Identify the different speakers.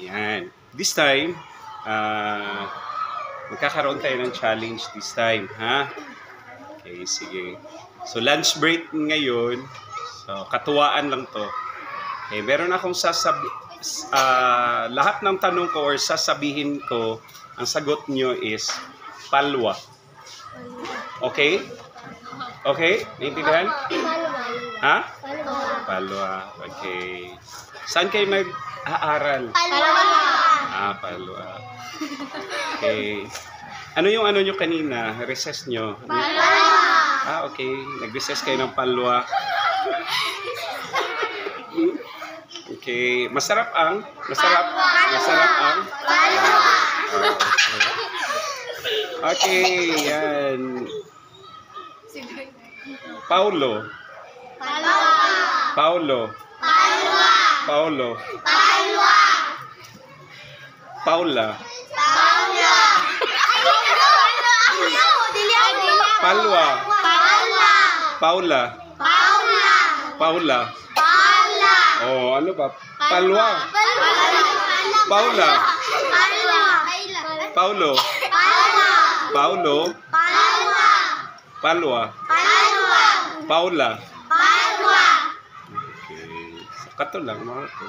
Speaker 1: Yan. This time, magkakaroon tayo ng challenge this time, ha? Okay, sige. So, lunch break ngayon. So, katuwaan lang to. Okay, meron akong lahat ng tanong ko or sasabihin ko, ang sagot nyo is palwa. Okay? Okay? Naintindihan? Ha? Palwa. Okay. Saan kayo nag-aaral? Palwa. Palwa. Okay. Ano yung ano nyo kanina? Recess nyo? Palwa. Okay. Nag-recess kayo ng palwa. Okay. Masarap ang? Masarap ang? Okay. Yan. Paulo. Paulo. Paulo. Paula. Palwa. Paula. Paula. Oh, ano ba? Palwa. Paula. Paulo. Paulo. Palwa. Paula. Okay. Kato lang mga to.